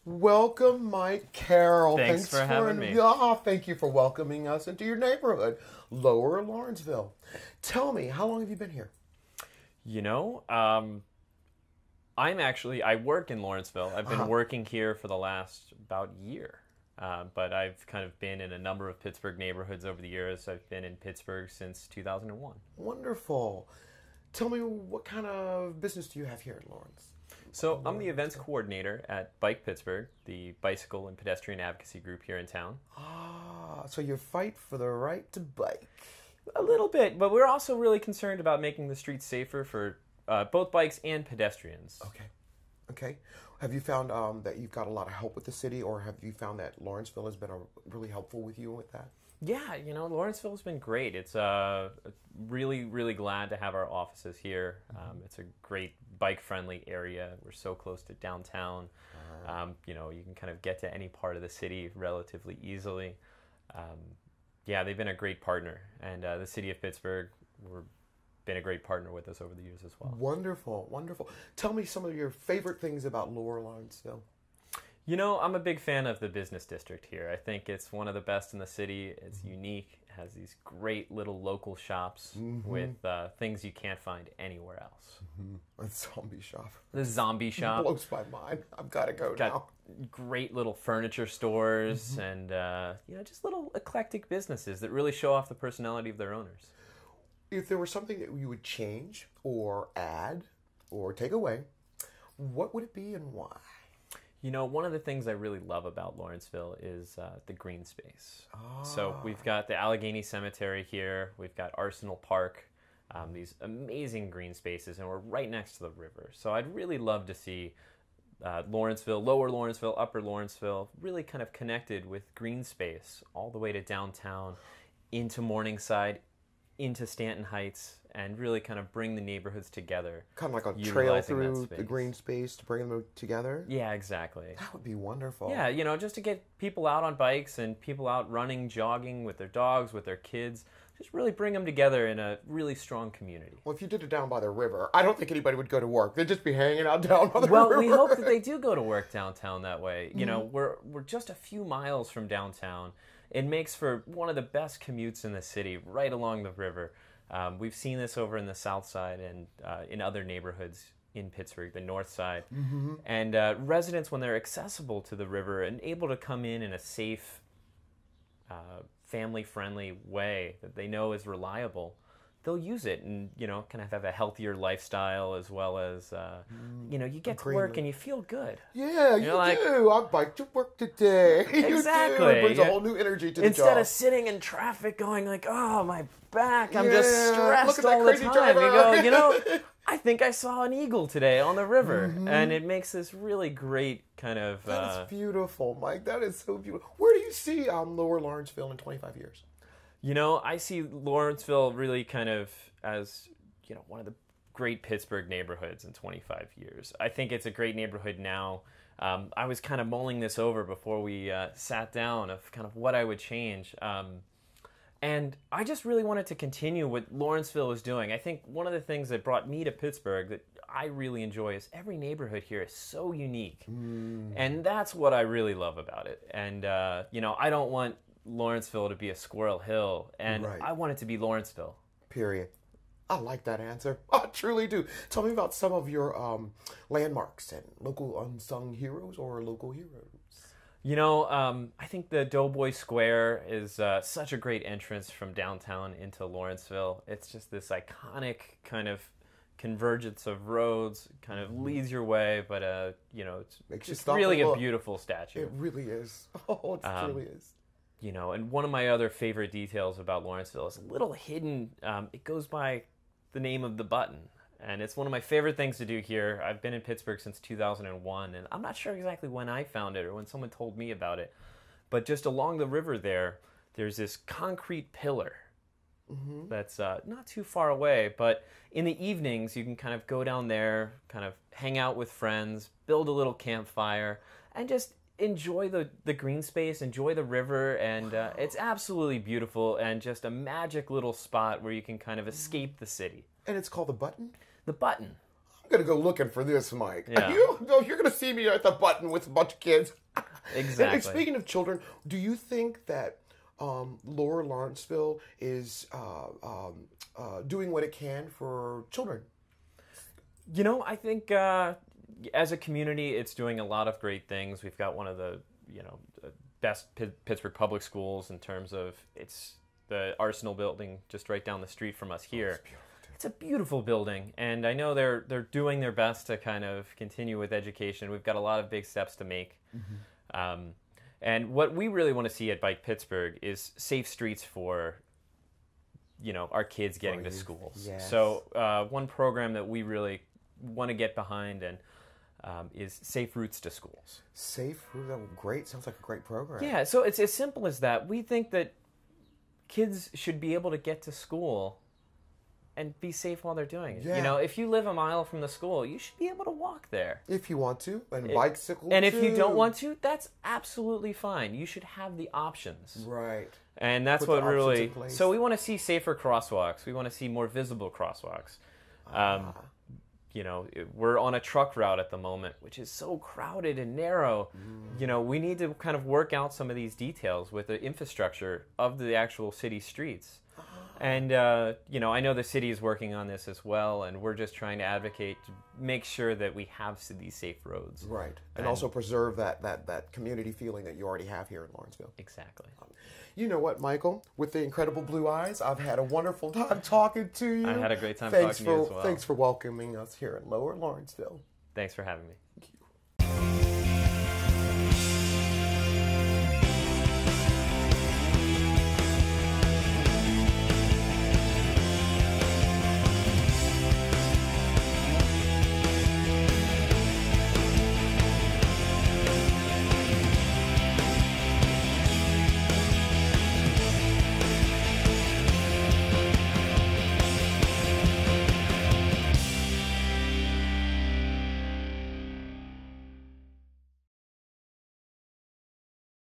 Welcome, Mike Carroll. Thanks for having me. Thank you for welcoming us into your neighborhood, Lower Lawrenceville. Tell me, how long have you been here? You know, I work in Lawrenceville. I've been working here for the last about year. But I've kind of been in a number of Pittsburgh neighborhoods over the years. I've been in Pittsburgh since 2001. Wonderful. Tell me, what kind of business do you have here in Lawrence? So I'm the events coordinator at Bike Pittsburgh, the bicycle and pedestrian advocacy group here in town. So you fight for the right to bike. A little bit, but we're also really concerned about making the streets safer for both bikes and pedestrians. Okay. Have you found that you've got a lot of help with the city, or have you found that Lawrenceville has been really helpful with you with that? Yeah, you know, Lawrenceville has been great. It's really, really glad to have our offices here. It's a great bike-friendly area. We're so close to downtown. You know, you can kind of get to any part of the city relatively easily. Yeah, they've been a great partner, and the city of Pittsburgh, we're been a great partner with us over the years as well. Wonderful, wonderful. Tell me some of your favorite things about Lower Lawrenceville. You know, I'm a big fan of the business district here. I think it's one of the best in the city. It's unique. It has these great little local shops with things you can't find anywhere else. A zombie shop. The zombie shop. Blows my mind. I've got to go now. Great little furniture stores and, you know, just little eclectic businesses that really show off the personality of their owners. If there was something that you would change or add or take away, what would it be and why? You know, one of the things I really love about Lawrenceville is the green space. So we've got the Allegheny Cemetery here. We've got Arsenal Park, these amazing green spaces, and we're right next to the river. So I'd really love to see Lawrenceville, Lower Lawrenceville, Upper Lawrenceville, really kind of connected with green space all the way to downtown, into Morningside, into Stanton Heights, and really kind of bring the neighborhoods together. Kind of like a trail through the green space to bring them together? Yeah, exactly. That would be wonderful. Yeah, you know, just to get people out on bikes and people out running, jogging with their dogs, with their kids. Just really bring them together in a really strong community. Well, if you did it down by the river, I don't think anybody would go to work. They'd just be hanging out down by the river. Well, we hope that they do go to work downtown that way. You know, we're just a few miles from downtown. It makes for one of the best commutes in the city, right along the river. We've seen this over in the south side and in other neighborhoods in Pittsburgh, the north side. And residents, when they're accessible to the river and able to come in a safe, family-friendly way that they know is reliable, they'll use it and, you know, kind of have a healthier lifestyle as well as, you know, you get to work and you feel good. Yeah, you do. I biked to work today. Exactly. You do. It brings a whole new energy to the job. Instead of sitting in traffic going like, oh, my back, I'm just stressed all the time. Driver. You go, you know, I think I saw an eagle today on the river. And it makes this really great kind of... That is beautiful, Mike. That is so beautiful. Where do you see Lower Lawrenceville in 25 years? You know, I see Lawrenceville really kind of as, you know, one of the great Pittsburgh neighborhoods in 25 years. I think it's a great neighborhood now. I was kind of mulling this over before we sat down of kind of what I would change. And I just really wanted to continue what Lawrenceville is doing. I think one of the things that brought me to Pittsburgh that I really enjoy is every neighborhood here is so unique. And that's what I really love about it. And, you know, I don't want Lawrenceville to be a Squirrel Hill, and I want it to be Lawrenceville. Period. I like that answer. I truly do. Tell me about some of your landmarks and local unsung heroes or local heroes. You know, I think the Doughboy Square is such a great entrance from downtown into Lawrenceville. It's just this iconic kind of convergence of roads, kind of leads your way, but, you know, it's really a beautiful statue. It really is. Oh, it really is. You know, and one of my other favorite details about Lawrenceville is a little hidden. It goes by the name of the Button, and it's one of my favorite things to do here. I've been in Pittsburgh since 2001, and I'm not sure exactly when I found it or when someone told me about it, but just along the river there's this concrete pillar that's not too far away, but in the evenings you can kind of go down there, kind of hang out with friends, build a little campfire, and just enjoy the green space, enjoy the river, and it's absolutely beautiful and just a magic little spot where you can kind of escape the city. And it's called the Button? The Button. I'm gonna go looking for this, Mike. Yeah. You're gonna see me at the button with a bunch of kids. Exactly. And speaking of children, do you think that Lower Lawrenceville is doing what it can for children? You know, I think as a community, it's doing a lot of great things. We've got one of the best Pittsburgh public schools in terms of it's the Arsenal building just right down the street from us here. It's a beautiful building, and I know they're doing their best to kind of continue with education. We've got a lot of big steps to make. And what we really want to see at Bike Pittsburgh is safe streets for our kids getting to schools. Yes. So one program that we really want to get behind and is Safe Routes to Schools. Safe Routes, great. Sounds like a great program. Yeah, so it's as simple as that. We think that kids should be able to get to school and be safe while they're doing it. Yeah. If you live a mile from the school, you should be able to walk there. If you want to, and bicycle And too. if you don't want to, that's absolutely fine. You should have the options. Right. And that's Put the what options really... in place. So we want to see safer crosswalks. We want to see more visible crosswalks. We're on a truck route at the moment, which is so crowded and narrow. We need to kind of work out some of these details with the infrastructure of the actual city streets. And, I know the city is working on this as well, and we're just trying to advocate to make sure that we have these safe roads. Right. And also preserve that community feeling that you already have here in Lawrenceville. Exactly. You know what, Michael? With the incredible blue eyes, I've had a wonderful time talking to you. I had a great time talking to you as well. Thanks for welcoming us here in Lower Lawrenceville. Thanks for having me.